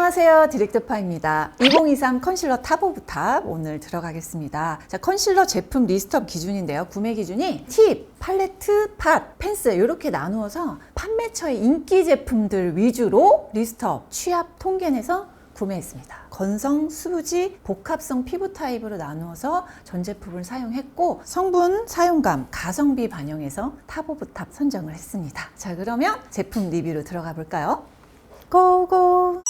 안녕하세요, 디렉터파입니다. 2023 컨실러 탑 오브 탑 오늘 들어가겠습니다. 자, 컨실러 제품 리스트업 기준인데요. 구매 기준이 팁, 팔레트, 팟, 펜슬 이렇게 나누어서 판매처의 인기 제품들 위주로 리스트업, 취합, 통계내서 구매했습니다. 건성, 수부지, 복합성 피부 타입으로 나누어서 전 제품을 사용했고 성분, 사용감, 가성비 반영해서 탑 오브 탑 선정을 했습니다. 자, 그러면 제품 리뷰로 들어가 볼까요? 고고!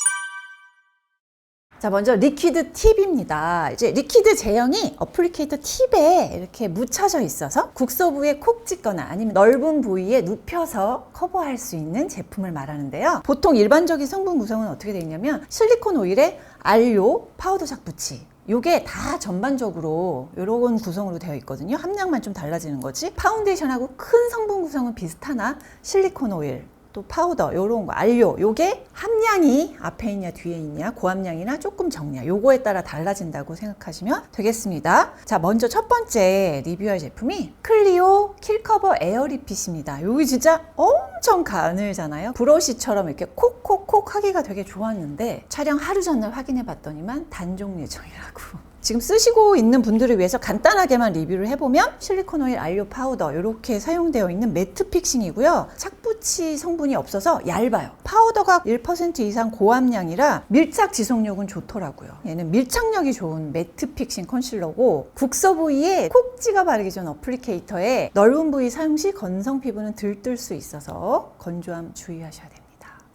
자, 먼저 리퀴드 팁입니다. 이제 리퀴드 제형이 어플리케이터 팁에 이렇게 묻혀져 있어서 국소부에 콕 찍거나 아니면 넓은 부위에 눕혀서 커버할 수 있는 제품을 말하는데요. 보통 일반적인 성분 구성은 어떻게 되어 있냐면 실리콘 오일에 알료, 파우더 착붙이 요게 다 전반적으로 이런 구성으로 되어 있거든요. 함량만 좀 달라지는 거지. 파운데이션하고 큰 성분 구성은 비슷하나 실리콘 오일, 또 파우더, 요런 거, 알료, 요게 함량이 앞에 있냐 뒤에 있냐, 고함량이나 조금 적냐, 요거에 따라 달라진다고 생각하시면 되겠습니다. 자, 먼저 첫 번째 리뷰할 제품이 클리오 킬커버 에어 리핏입니다. 여기 진짜 엄청 가늘잖아요. 브러쉬처럼 이렇게 콕콕콕 하기가 되게 좋았는데 촬영 하루 전날 확인해 봤더니만 단종 예정이라고. 지금 쓰시고 있는 분들을 위해서 간단하게만 리뷰를 해보면 실리콘 오일, 알료, 파우더 이렇게 사용되어 있는 매트 픽싱이고요. 착붙이 성분이 없어서 얇아요. 파우더가 1% 이상 고함량이라 밀착 지속력은 좋더라고요. 얘는 밀착력이 좋은 매트 픽싱 컨실러고 국소 부위에 콕 찍어 바르기 전 어플리케이터에 넓은 부위 사용 시 건성 피부는 들뜰 수 있어서 건조함 주의하셔야 됩니다.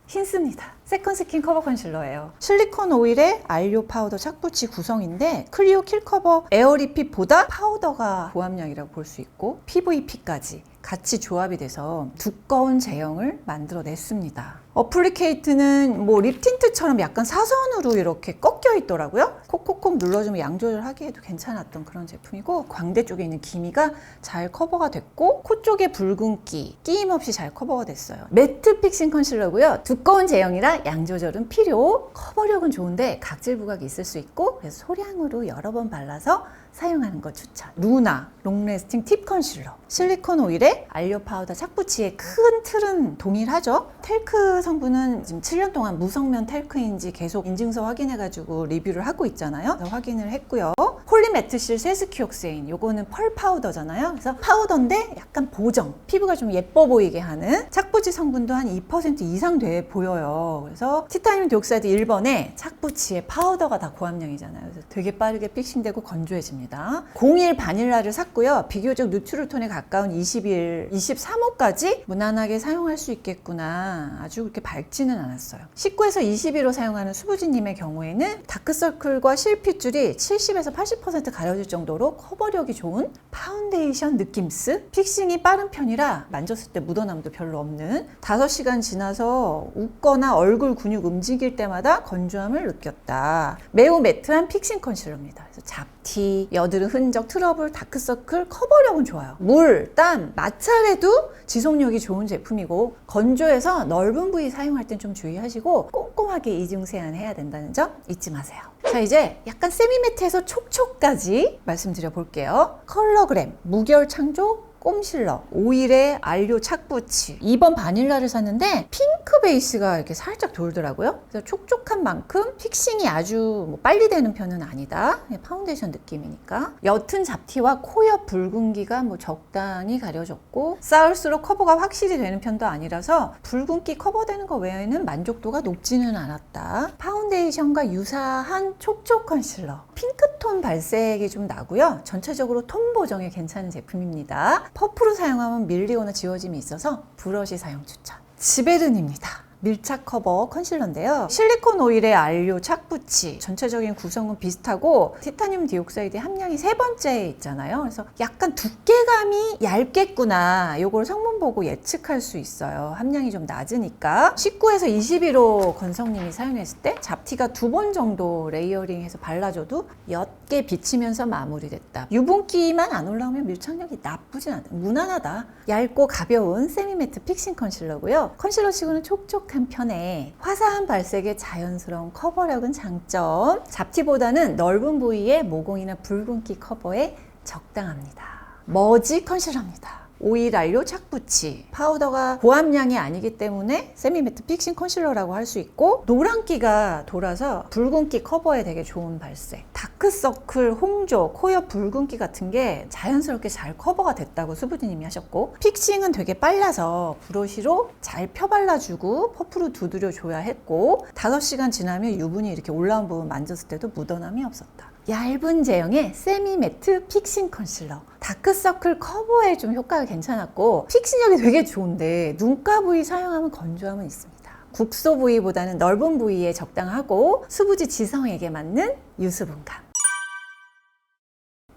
힌트입니다. 세컨 스킨 커버 컨실러예요. 실리콘 오일에 알료 파우더 착붙이 구성인데 클리오 킬커버 에어 리핏보다 파우더가 고함량이라고 볼 수 있고 PVP까지 같이 조합이 돼서 두꺼운 제형을 만들어냈습니다. 어플리케이트는 뭐 립 틴트처럼 약간 사선으로 이렇게 꺾여 있더라고요. 콕콕콕 눌러주면 양 조절하기에도 괜찮았던 그런 제품이고 광대 쪽에 있는 기미가 잘 커버가 됐고 코 쪽에 붉은기 끼임 없이 잘 커버가 됐어요. 매트 픽싱 컨실러고요. 두꺼운 제형이라 양 조절은 필요. 커버력은 좋은데 각질 부각이 있을 수 있고 그래서 소량으로 여러 번 발라서 사용하는 거 추천. 루나 롱래스팅 팁 컨실러. 실리콘 오일에 알료 파우더 착붙이의 큰 틀은 동일하죠. 텔크 성분은 지금 7년 동안 무성면 텔크인지 계속 인증서 확인해가지고 리뷰를 하고 있잖아요. 확인을 했고요. 폴리메트실 세스키옥세인 요거는 펄 파우더잖아요. 그래서 파우더인데 약간 보정, 피부가 좀 예뻐 보이게 하는 착붙이 성분도 한 2% 이상 돼 보여요. 그래서 티타늄 디옥사이드 1번에 착붙이에 파우더가 다 고함량이잖아요. 그래서 되게 빠르게 픽싱되고 건조해집니다. 01 바닐라를 샀고요. 비교적 뉴트럴 톤에 가까운 21, 23호까지 무난하게 사용할 수 있겠구나. 아주 그렇게 밝지는 않았어요. 19에서 21호 사용하는 수부지님의 경우에는 다크서클과 실핏줄이 70에서 80% 가려질 정도로 커버력이 좋은 파운데이션 느낌스. 픽싱이 빠른 편이라 만졌을 때 묻어남도 별로 없는 5시간 지나서 웃거나 얼굴 근육 움직일 때마다 건조함을 느꼈다. 매우 매트한 픽싱 컨실러입니다. 그래서 잡티, 여드름 흔적, 트러블, 다크서클 커버력은 좋아요. 물, 땀, 마찰에도 지속력이 좋은 제품이고 건조해서 넓은 부위 사용할 땐 좀 주의하시고 꼼꼼하게 이중 세안해야 된다는 점 잊지 마세요. 자, 이제 약간 세미매트에서 촉촉까지 말씀드려 볼게요. 컬러그램, 무결 창조 꼼실러, 오일에 알료 착붙이 2번 바닐라를 샀는데 핑크 베이스가 이렇게 살짝 돌더라고요. 그래서 촉촉한 만큼 픽싱이 아주 뭐 빨리 되는 편은 아니다. 파운데이션 느낌이니까. 옅은 잡티와 코 옆 붉은기가 뭐 적당히 가려졌고 쌓을수록 커버가 확실히 되는 편도 아니라서 붉은기 커버되는 거 외에는 만족도가 높지는 않았다. 파운데이션과 유사한 촉촉 컨실러. 핑크톤 발색이 좀 나고요. 전체적으로 톤 보정에 괜찮은 제품입니다. 퍼프로 사용하면 밀리거나 지워짐이 있어서 브러쉬 사용 추천. 지베른입니다. 밀착 커버 컨실러인데요. 실리콘 오일에 알료 착붙이 전체적인 구성은 비슷하고 티타늄 디옥사이드 함량이 3번째에 있잖아요. 그래서 약간 두께감이 얇겠구나. 요걸 성분 보고 예측할 수 있어요. 함량이 좀 낮으니까. 19에서 21호 건성님이 사용했을 때 잡티가 2번 정도 레이어링해서 발라줘도 옅게 비치면서 마무리됐다. 유분기만 안 올라오면 밀착력이 나쁘진 않다. 무난하다. 얇고 가벼운 세미매트 픽싱 컨실러고요. 컨실러 치고는 촉촉한 편에 화사한 발색의 자연스러운 커버력은 장점. 잡티보다는 넓은 부위의 모공이나 붉은기 커버에 적당합니다. 머지 컨실러입니다. 오일 알료 착붙이. 파우더가 고함량이 아니기 때문에 세미매트 픽싱 컨실러라고 할 수 있고, 노란기가 돌아서 붉은기 커버에 되게 좋은 발색. 다크서클, 홍조, 코 옆 붉은기 같은 게 자연스럽게 잘 커버가 됐다고 수부지님이 하셨고, 픽싱은 되게 빨라서 브러쉬로 잘 펴발라주고 퍼프로 두드려줘야 했고, 5시간 지나면 유분이 이렇게 올라온 부분 만졌을 때도 묻어남이 없었다. 얇은 제형의 세미매트 픽싱 컨실러. 다크서클 커버에 좀 효과가 괜찮았고, 픽싱력이 되게 좋은데 눈가 부위 사용하면 건조함은 있습니다. 국소 부위보다는 넓은 부위에 적당하고 수부지 지성에게 맞는 유수분감.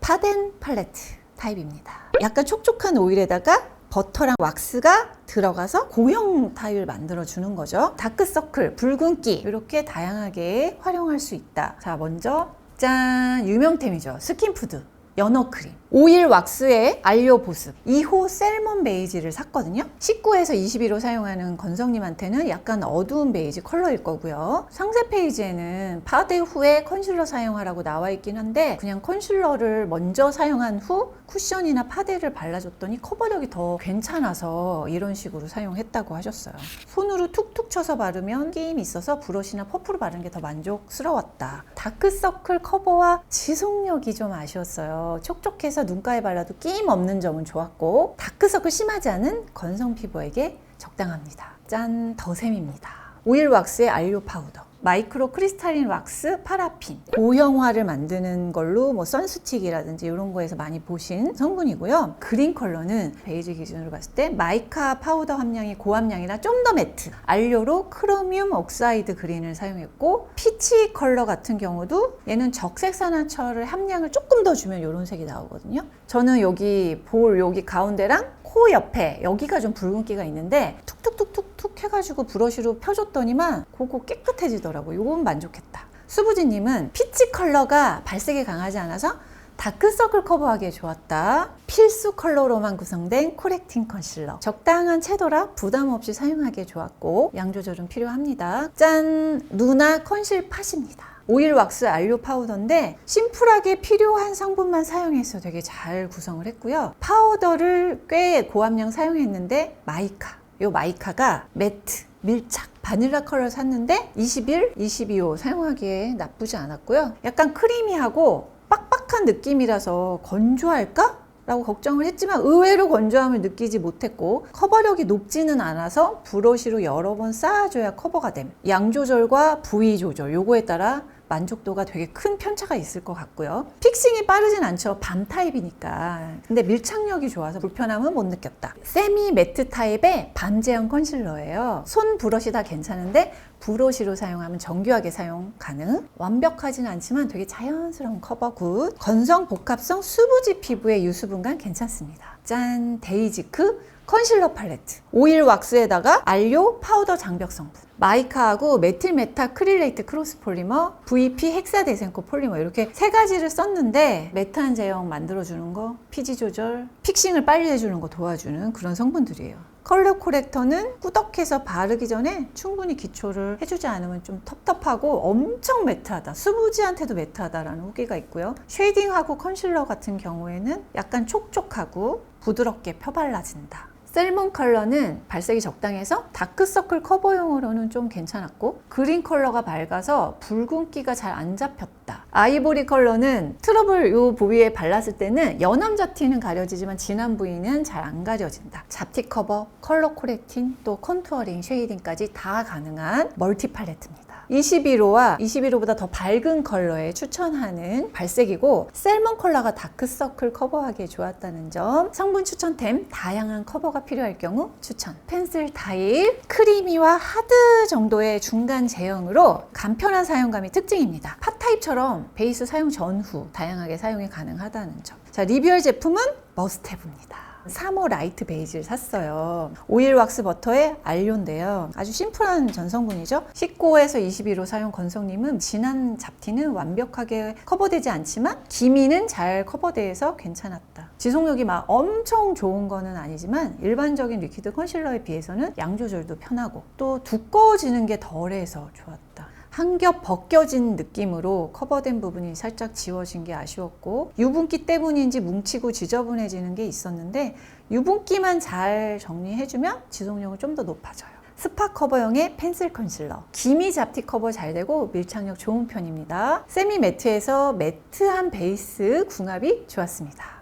팟앤 팔레트 타입입니다. 약간 촉촉한 오일에다가 버터랑 왁스가 들어가서 고형 타입을 만들어주는 거죠. 다크서클, 붉은기 이렇게 다양하게 활용할 수 있다. 자, 먼저 짠! 유명템이죠. 스킨푸드 연어크림. 오일 왁스에 알료 보습. 2호 셀몬 베이지를 샀거든요. 19에서 21호 사용하는 건성님한테는 약간 어두운 베이지 컬러일 거고요. 상세 페이지에는 파데 후에 컨실러 사용하라고 나와 있긴 한데, 그냥 컨실러를 먼저 사용한 후 쿠션이나 파데를 발라줬더니 커버력이 더 괜찮아서 이런 식으로 사용했다고 하셨어요. 손으로 툭툭 쳐서 바르면 끼임이 있어서 브러쉬나 퍼프로 바르는 게 더 만족스러웠다. 다크서클 커버와 지속력이 좀 아쉬웠어요. 촉촉해서 눈가에 발라도 끼임 없는 점은 좋았고, 다크서클 심하지 않은 건성 피부에게 적당합니다. 짠! 더샘입니다. 오일 왁스에 알료 파우더, 마이크로 크리스탈린 왁스, 파라핀, 고형화를 만드는 걸로 뭐 선스틱이라든지 이런 거에서 많이 보신 성분이고요. 그린 컬러는 베이지 기준으로 봤을 때 마이카 파우더 함량이 고함량이라 좀 더 매트, 알료로 크로뮴 옥사이드 그린을 사용했고, 피치 컬러 같은 경우도 얘는 적색산화철의 함량을 조금 더 주면 이런 색이 나오거든요. 저는 여기 볼 여기 가운데랑 코 옆에 여기가 좀 붉은기가 있는데 툭툭툭툭툭 해가지고 브러쉬로 펴줬더니만 그거 깨끗해지더라고요. 이건 만족했다. 수부지님은 피치 컬러가 발색이 강하지 않아서 다크서클 커버하기에 좋았다. 필수 컬러로만 구성된 코렉팅 컨실러. 적당한 채도라 부담 없이 사용하기에 좋았고, 양 조절은 필요합니다. 짠! 누나 컨실 팟입니다. 오일 왁스 알료 파우더인데 심플하게 필요한 성분만 사용해서 되게 잘 구성을 했고요. 파우더를 꽤 고함량 사용했는데 마이카, 요 마이카가 매트, 밀착, 바닐라 컬러 샀는데 21, 22호 사용하기에 나쁘지 않았고요. 약간 크리미하고 빡빡한 느낌이라서 건조할까? 라고 걱정을 했지만 의외로 건조함을 느끼지 못했고, 커버력이 높지는 않아서 브러쉬로 여러 번 쌓아줘야 커버가 됨. 양 조절과 부위 조절 요거에 따라 만족도가 되게 큰 편차가 있을 것 같고요. 픽싱이 빠르진 않죠. 밤 타입이니까. 근데 밀착력이 좋아서 불편함은 못 느꼈다. 세미 매트 타입의 밤 제형 컨실러예요. 손 브러쉬 다 괜찮은데 브러쉬로 사용하면 정교하게 사용 가능. 완벽하진 않지만 되게 자연스러운 커버 굿. 건성 복합성 수부지 피부의 유수분감 괜찮습니다. 짠! 데이지크 컨실러 팔레트. 오일 왁스에다가 알료 파우더 장벽 성분, 마이카하고 메틸 메타 크릴레이트 크로스 폴리머, VP 헥사데센코 폴리머 이렇게 세 가지를 썼는데 매트한 제형 만들어주는 거, 피지 조절, 픽싱을 빨리 해주는 거 도와주는 그런 성분들이에요. 컬러 코렉터는 꾸덕해서 바르기 전에 충분히 기초를 해주지 않으면 좀 텁텁하고 엄청 매트하다, 수부지한테도 매트하다라는 후기가 있고요. 쉐이딩하고 컨실러 같은 경우에는 약간 촉촉하고 부드럽게 펴발라진다. 셀몬 컬러는 발색이 적당해서 다크서클 커버용으로는 좀 괜찮았고, 그린 컬러가 밝아서 붉은기가 잘 안 잡혔다. 아이보리 컬러는 트러블 요 부위에 발랐을 때는 연함 잡티는 가려지지만 진한 부위는 잘 안 가려진다. 잡티 커버, 컬러 코렉팅, 또 컨투어링, 쉐이딩까지 다 가능한 멀티 팔레트입니다. 21호와 21호보다 더 밝은 컬러에 추천하는 발색이고, 셀몬 컬러가 다크서클 커버하기에 좋았다는 점. 성분 추천템 다양한 커버가 필요할 경우 추천. 펜슬 타입, 크리미와 하드 정도의 중간 제형으로 간편한 사용감이 특징입니다. 팟 타입처럼 베이스 사용 전후 다양하게 사용이 가능하다는 점. 자, 리뷰할 제품은 머스트해브입니다. 3호 라이트 베이지를 샀어요. 오일 왁스 버터의 알료인데요. 아주 심플한 전성분이죠. 19에서 21호 사용 건성님은 진한 잡티는 완벽하게 커버되지 않지만 기미는 잘 커버돼서 괜찮았다. 지속력이 막 엄청 좋은 거는 아니지만 일반적인 리퀴드 컨실러에 비해서는 양 조절도 편하고 또 두꺼워지는 게 덜해서 좋았다. 한 겹 벗겨진 느낌으로 커버된 부분이 살짝 지워진 게 아쉬웠고, 유분기 때문인지 뭉치고 지저분해지는 게 있었는데 유분기만 잘 정리해주면 지속력은 좀 더 높아져요. 스파 커버용의 펜슬 컨실러, 기미 잡티 커버 잘 되고 밀착력 좋은 편입니다. 세미 매트에서 매트한 베이스 궁합이 좋았습니다.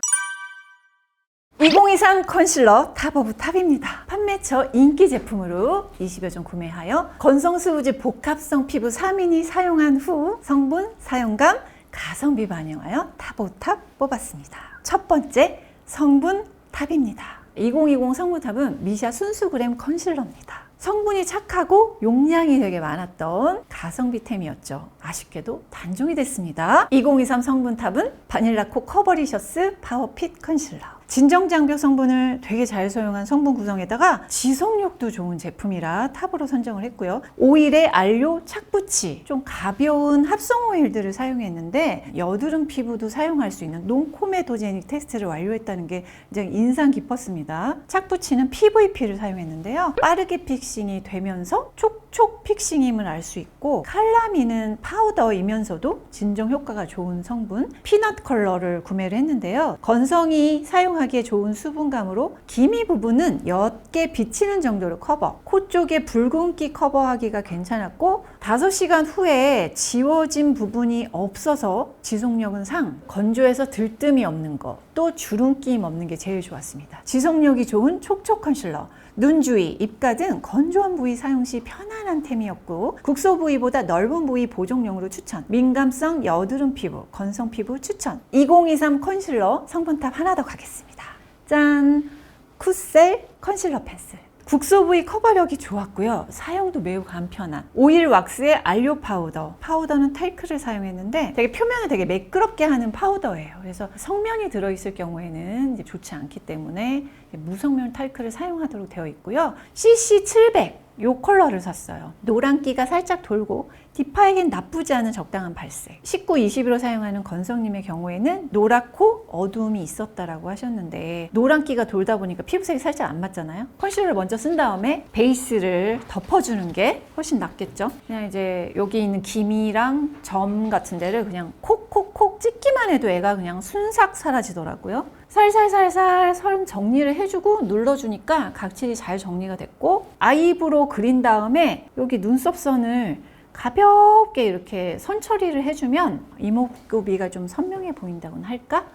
2023 컨실러 탑 오브 탑입니다. 판매처 인기 제품으로 20여 종 구매하여 건성수부지 복합성 피부 3인이 사용한 후 성분, 사용감, 가성비 반영하여 탑 오브 탑 뽑았습니다. 첫 번째 성분 탑입니다. 2020 성분 탑은 미샤 순수그램 컨실러입니다. 성분이 착하고 용량이 되게 많았던 가성비템이었죠. 아쉽게도 단종이 됐습니다. 2023 성분탑은 바닐라코 커버리셔스 파워핏 컨실러. 진정장벽 성분을 되게 잘 사용한 성분 구성에다가 지속력도 좋은 제품이라 탑으로 선정을 했고요. 오일에 알료, 착붙이, 좀 가벼운 합성 오일들을 사용했는데 여드름 피부도 사용할 수 있는 논코메도제닉 테스트를 완료했다는 게 굉장히 인상 깊었습니다. 착붙이는 PVP를 사용했는데요. 빠르게 픽싱이 되면서 촉촉 픽싱임을 알 수 있고, 칼라민은 파우더이면서도 진정 효과가 좋은 성분 피넛 컬러를 구매를 했는데요. 건성이 사용하기에 좋은 수분감으로 기미 부분은 옅게 비치는 정도로 커버, 코 쪽에 붉은기 커버하기가 괜찮았고 5시간 후에 지워진 부분이 없어서 지속력은 상, 건조해서 들뜸이 없는 거, 또 주름낌 없는 게 제일 좋았습니다. 지속력이 좋은 촉촉 컨실러, 눈 주위, 입가 등 건조한 부위 사용 시 편안한 템이었고, 국소 부위보다 넓은 부위 보정용으로 추천, 민감성 여드름 피부, 건성 피부 추천. 2023 컨실러 성분탑 하나 더 가겠습니다. 짠! 쿠셀 컨실러 펜슬. 국소 부위 커버력이 좋았고요. 사용도 매우 간편한 오일 왁스에 알료 파우더, 파우더는 탈크를 사용했는데 되게 표면을 되게 매끄럽게 하는 파우더예요. 그래서 성면이 들어있을 경우에는 이제 좋지 않기 때문에 무성면 탈크를 사용하도록 되어 있고요. CC700 이 컬러를 샀어요. 노란기가 살짝 돌고 딥하에겐 나쁘지 않은 적당한 발색. 19, 21호 사용하는 건성님의 경우에는 노랗고 어두움이 있었다라고 하셨는데, 노란기가 돌다 보니까 피부색이 살짝 안 맞잖아요. 컨실러를 먼저 쓴 다음에 베이스를 덮어주는 게 훨씬 낫겠죠. 그냥 이제 여기 있는 기미랑 점 같은 데를 그냥 콕콕콕 찍기만 해도 애가 그냥 순삭 사라지더라고요. 살살살살 선 정리를 해주고 눌러주니까 각질이 잘 정리가 됐고, 아이브로 그린 다음에 여기 눈썹 선을 가볍게 이렇게 선 처리를 해주면 이목구비가 좀 선명해 보인다고나 할까?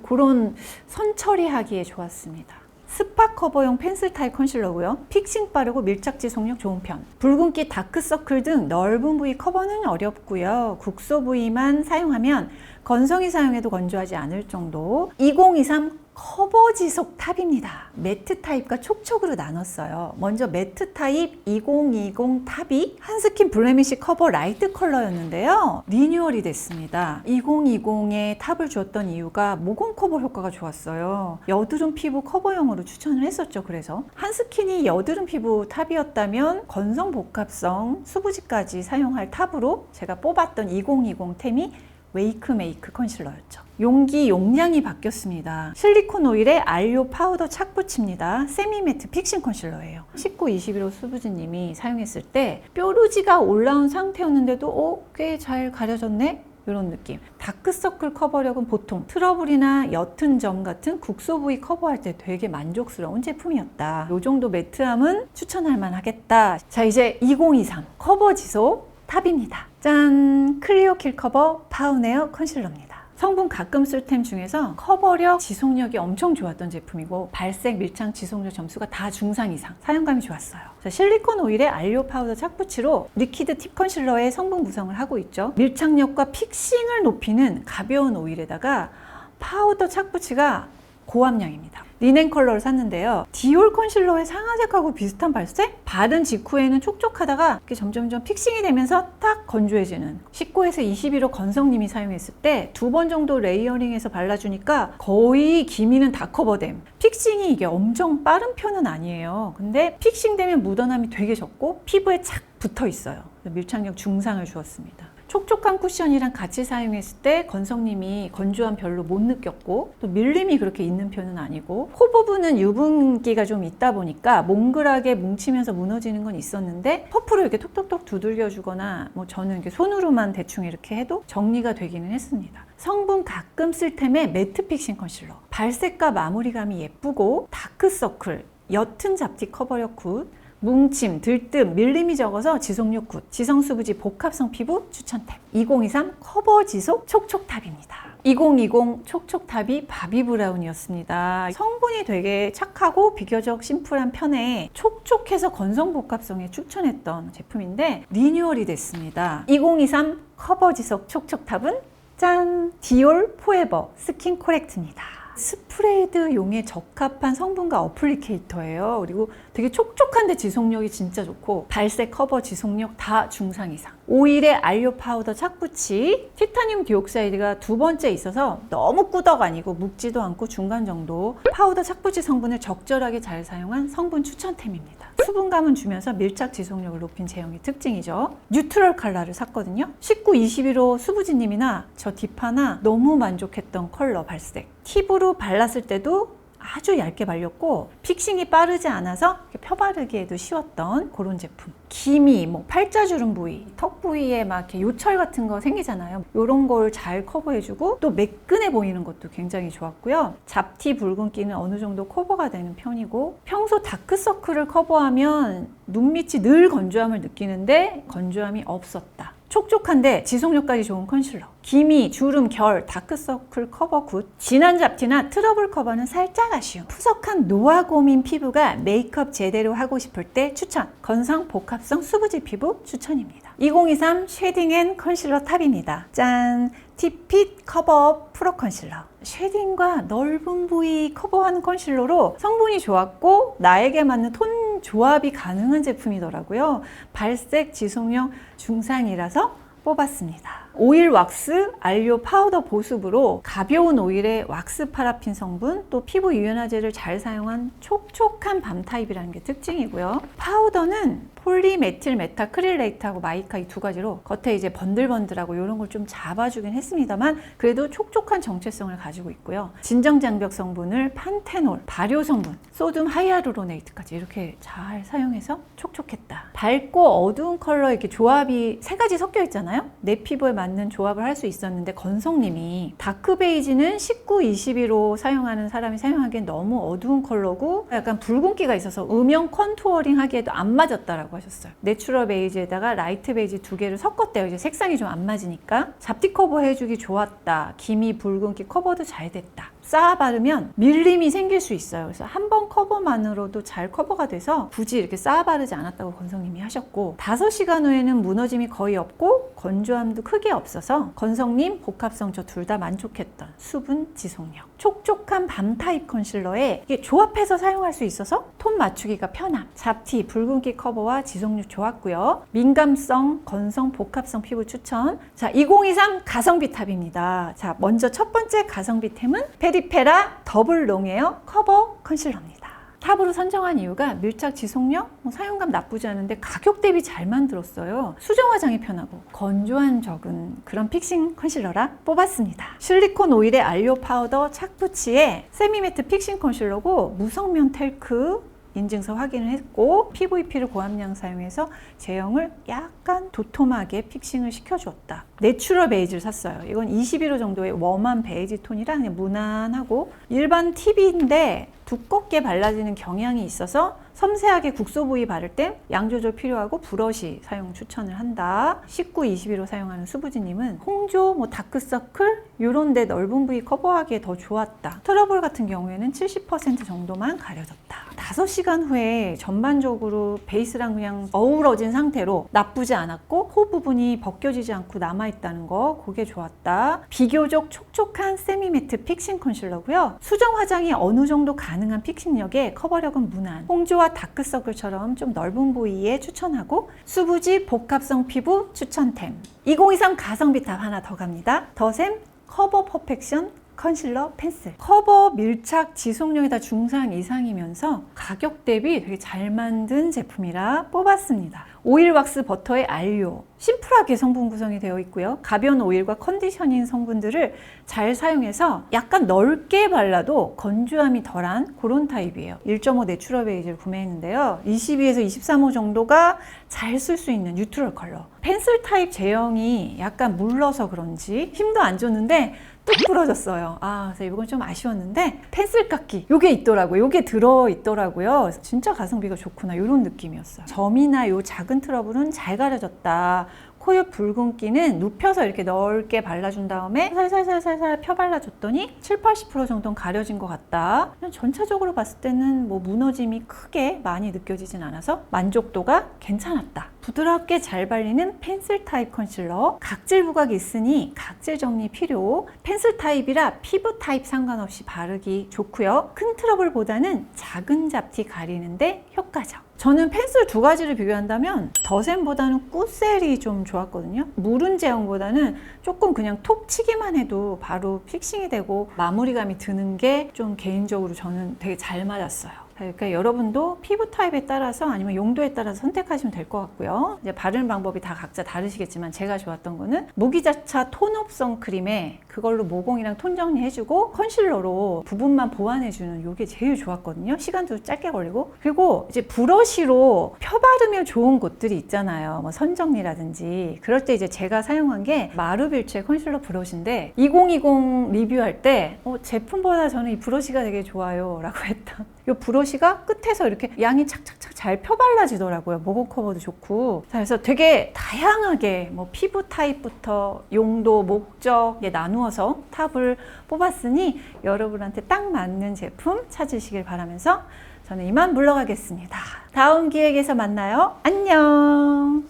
그런 선 처리하기에 좋았습니다. 스파 커버용 펜슬 타입 컨실러고요. 픽싱 빠르고 밀착 지속력 좋은 편. 붉은기, 다크서클 등 넓은 부위 커버는 어렵고요. 국소 부위만 사용하면 건성이 사용해도 건조하지 않을 정도. 2023 커버 지속 탑입니다. 매트 타입과 촉촉으로 나눴어요. 먼저 매트 타입 2020 탑이 한스킨 블레미쉬 커버 라이트 컬러였는데요. 리뉴얼이 됐습니다. 2020에 탑을 줬던 이유가 모공 커버 효과가 좋았어요. 여드름 피부 커버용으로 추천을 했었죠. 그래서 한스킨이 여드름 피부 탑이었다면 건성 복합성 수부지까지 사용할 탑으로 제가 뽑았던 2020 템이 웨이크 메이크 컨실러였죠. 용기 용량이 바뀌었습니다. 실리콘 오일에 알료 파우더 착붙입니다. 세미 매트 픽싱 컨실러예요. 19, 21호 수부지님이 사용했을 때 뾰루지가 올라온 상태였는데도 꽤 잘 가려졌네? 이런 느낌. 다크서클 커버력은 보통 트러블이나 옅은 점 같은 국소 부위 커버할 때 되게 만족스러운 제품이었다. 이 정도 매트함은 추천할 만하겠다. 자, 이제 2023 커버 지속 탑입니다. 짠! 클리오 킬 커버 파운에어 컨실러입니다. 성분 가끔 쓸 템 중에서 커버력, 지속력이 엄청 좋았던 제품이고, 발색, 밀착, 지속력 점수가 다 중상 이상, 사용감이 좋았어요. 자, 실리콘 오일에 알료 파우더 착붙이로 리퀴드 팁 컨실러의 성분 구성을 하고 있죠. 밀착력과 픽싱을 높이는 가벼운 오일에다가 파우더 착붙이가 고함량입니다. 리넨 컬러를 샀는데요. 디올 컨실러의 상아색하고 비슷한 발색? 바른 직후에는 촉촉하다가 이렇게 점점점 픽싱이 되면서 딱 건조해지는. 19에서 21호 건성님이 사용했을 때 2번 정도 레이어링해서 발라주니까 거의 기미는 다 커버됨. 픽싱이 이게 엄청 빠른 편은 아니에요. 근데 픽싱되면 묻어남이 되게 적고 피부에 착 붙어 있어요. 밀착력 중상을 주었습니다. 촉촉한 쿠션이랑 같이 사용했을 때 건성님이 건조함 별로 못 느꼈고 또 밀림이 그렇게 있는 편은 아니고 코 부분은 유분기가 좀 있다 보니까 몽글하게 뭉치면서 무너지는 건 있었는데 퍼프로 이렇게 톡톡톡 두들겨 주거나 뭐 저는 이렇게 손으로만 대충 이렇게 해도 정리가 되기는 했습니다. 성분 가끔 쓸 템의 매트 픽싱 컨실러. 발색과 마무리감이 예쁘고 다크서클, 옅은 잡티 커버력 굿, 뭉침, 들뜸, 밀림이 적어서 지속력 굿, 지성수부지 복합성 피부 추천템. 2023 커버 지속 촉촉탑입니다. 2020 촉촉탑이 바비 브라운이었습니다. 성분이 되게 착하고 비교적 심플한 편에 촉촉해서 건성 복합성에 추천했던 제품인데 리뉴얼이 됐습니다. 2023 커버 지속 촉촉탑은 짠! 디올 포에버 스킨 코렉트입니다. 스프레이드용에 적합한 성분과 어플리케이터예요. 그리고 되게 촉촉한데 지속력이 진짜 좋고 발색 커버 지속력 다 중상 이상. 오일에 알료 파우더 착붙이 티타늄 디옥사이드가 두 번째 있어서 너무 꾸덕 아니고 묵지도 않고 중간 정도 파우더 착붙이 성분을 적절하게 잘 사용한 성분 추천템입니다. 수분감은 주면서 밀착 지속력을 높인 제형의 특징이죠. 뉴트럴 컬러를 샀거든요. 19, 21호 수부지님이나 저 디파나 너무 만족했던 컬러 발색. 팁으로 발랐을 때도 아주 얇게 발렸고 픽싱이 빠르지 않아서 펴바르기에도 쉬웠던 그런 제품. 기미, 뭐 팔자주름 부위, 턱 부위에 막 이렇게 요철 같은 거 생기잖아요. 이런 걸 잘 커버해주고 또 매끈해 보이는 것도 굉장히 좋았고요. 잡티 붉은기는 어느 정도 커버가 되는 편이고 평소 다크서클을 커버하면 눈밑이 늘 건조함을 느끼는데 건조함이 없었다. 촉촉한데 지속력까지 좋은 컨실러. 기미, 주름, 결, 다크서클 커버 굿. 진한 잡티나 트러블 커버는 살짝 아쉬움. 푸석한 노화 고민 피부가 메이크업 제대로 하고 싶을 때 추천. 건성 복합성 수부지 피부 추천입니다. 2023 쉐딩 앤 컨실러 탑입니다. 짠! 티핏 커버업 프로 컨실러. 쉐딩과 넓은 부위 커버하는 컨실러로 성분이 좋았고 나에게 맞는 톤 조합이 가능한 제품이더라고요. 발색 지속력 중상이라서 뽑았습니다. 오일 왁스, 알료 파우더 보습으로 가벼운 오일에 왁스 파라핀 성분, 또 피부 유연화제를 잘 사용한 촉촉한 밤 타입이라는 게 특징이고요. 파우더는 폴리메틸 메타크릴레이트하고 마이카 이 두 가지로 겉에 이제 번들번들하고 이런 걸 좀 잡아주긴 했습니다만 그래도 촉촉한 정체성을 가지고 있고요. 진정장벽 성분을 판테놀, 발효 성분, 소듐 하이아루로네이트까지 이렇게 잘 사용해서 촉촉했다. 밝고 어두운 컬러 이렇게 조합이 세 가지 섞여 있잖아요. 내 피부에 맞는 조합을 할 수 있었는데 건성님이 다크 베이지는 19, 21호 사용하는 사람이 사용하기엔 너무 어두운 컬러고 약간 붉은기가 있어서 음영 컨투어링 하기에도 안 맞았다라고 하셨어요. 내추럴 베이지에다가 라이트 베이지 두 개를 섞었대요. 이제 색상이 좀 안 맞으니까. 잡티 커버 해주기 좋았다. 기미, 붉은기 커버도 잘 됐다. 쌓아 바르면 밀림이 생길 수 있어요. 그래서 한 번 커버만으로도 잘 커버가 돼서 굳이 이렇게 쌓아 바르지 않았다고 건성님이 하셨고 5시간 후에는 무너짐이 거의 없고 건조함도 크게 없어서 건성님 복합성 저 둘 다 만족했던 수분 지속력. 촉촉한 밤 타입 컨실러에 이게 조합해서 사용할 수 있어서 톤 맞추기가 편함. 잡티, 붉은기 커버와 지속력 좋았고요. 민감성, 건성, 복합성 피부 추천. 자, 2023 가성비 탑입니다. 자, 먼저 첫 번째 가성비템은 페리페라 더블 롱웨어 커버 컨실러입니다. 탑으로 선정한 이유가 밀착 지속력, 사용감 나쁘지 않은데 가격 대비 잘 만들었어요. 수정 화장이 편하고 건조한 적은 그런 픽싱 컨실러라 뽑았습니다. 실리콘 오일에 알료 파우더 착붙이에 세미매트 픽싱 컨실러고 무성면 텔크 인증서 확인을 했고 PVP를 고함량 사용해서 제형을 약간 도톰하게 픽싱을 시켜주었다. 내추럴 베이지를 샀어요. 이건 21호 정도의 웜한 베이지 톤이라 그냥 무난하고 일반 팁인데 두껍게 발라지는 경향이 있어서 섬세하게 국소 부위 바를 때 양 조절 필요하고 브러쉬 사용 추천을 한다. 19, 21호 사용하는 수부지님은 홍조, 다크서클 이런 데 넓은 부위 커버하기에 더 좋았다. 트러블 같은 경우에는 70% 정도만 가려졌다. 5시간 후에 전반적으로 베이스랑 그냥 어우러진 상태로 나쁘지 않았고 코 부분이 벗겨지지 않고 남아있다는 거 그게 좋았다. 비교적 촉촉한 세미매트 픽싱 컨실러고요. 수정 화장이 어느 정도 가능한 픽싱력에 커버력은 무난. 홍조와 다크서클처럼 좀 넓은 부위에 추천하고 수부지 복합성 피부 추천템. 2023 가성비 탑 하나 더 갑니다. 더샘 커버 퍼펙션 컨실러 펜슬. 커버, 밀착, 지속력이 다 중상 이상이면서 가격 대비 되게 잘 만든 제품이라 뽑았습니다. 오일 왁스 버터의 알료. 심플하게 성분 구성이 되어 있고요. 가벼운 오일과 컨디셔닝 성분들을 잘 사용해서 약간 넓게 발라도 건조함이 덜한 그런 타입이에요. 1.5 내추럴 베이지를 구매했는데요. 22에서 23호 정도가 잘 쓸 수 있는 뉴트럴 컬러. 펜슬 타입 제형이 약간 물러서 그런지 힘도 안 줬는데 뚝 부러졌어요. 그래서 이건 좀 아쉬웠는데 펜슬 깎기 요게 있더라고요. 요게 들어있더라고요. 진짜 가성비가 좋구나 이런 느낌이었어요. 점이나 요 작은 트러블은 잘 가려졌다. 코옆 붉은기는 눕혀서 이렇게 넓게 발라준 다음에 살살살살살 펴 발라줬더니 70~80% 정도는 가려진 것 같다. 그냥 전체적으로 봤을 때는 뭐 무너짐이 크게 많이 느껴지진 않아서 만족도가 괜찮았다. 부드럽게 잘 발리는 펜슬 타입 컨실러. 각질 부각이 있으니 각질 정리 필요. 펜슬 타입이라 피부 타입 상관없이 바르기 좋고요. 큰 트러블보다는 작은 잡티 가리는데 효과적. 저는 펜슬 두 가지를 비교한다면 더샘보다는 꾸셀이 좀 좋았거든요. 무른 제형보다는 조금 그냥 톡 치기만 해도 바로 픽싱이 되고 마무리감이 드는 게 좀 개인적으로 저는 되게 잘 맞았어요. 그러니까 여러분도 피부 타입에 따라서 아니면 용도에 따라서 선택하시면 될 것 같고요. 이제 바르는 방법이 다 각자 다르시겠지만 제가 좋았던 거는 무기자차 톤업 선크림에 그걸로 모공이랑 톤 정리해주고 컨실러로 부분만 보완해주는 이게 제일 좋았거든요. 시간도 짧게 걸리고. 그리고 이제 브러쉬로 펴바르면 좋은 곳들이 있잖아요. 뭐 선정리라든지. 그럴 때 이제 제가 사용한 게 마르빌체 컨실러 브러쉬인데 2020 리뷰할 때 제품보다 저는 이 브러쉬가 되게 좋아요 라고 했던 이 브러쉬가 끝에서 이렇게 양이 착착착 잘 펴발라지더라고요. 모공 커버도 좋고. 그래서 되게 다양하게 뭐 피부 타입부터 용도, 목적에 나누어서 탑을 뽑았으니 여러분한테 딱 맞는 제품 찾으시길 바라면서 저는 이만 물러가겠습니다. 다음 기획에서 만나요. 안녕.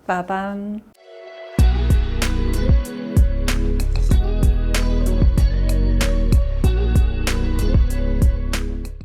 빠밤.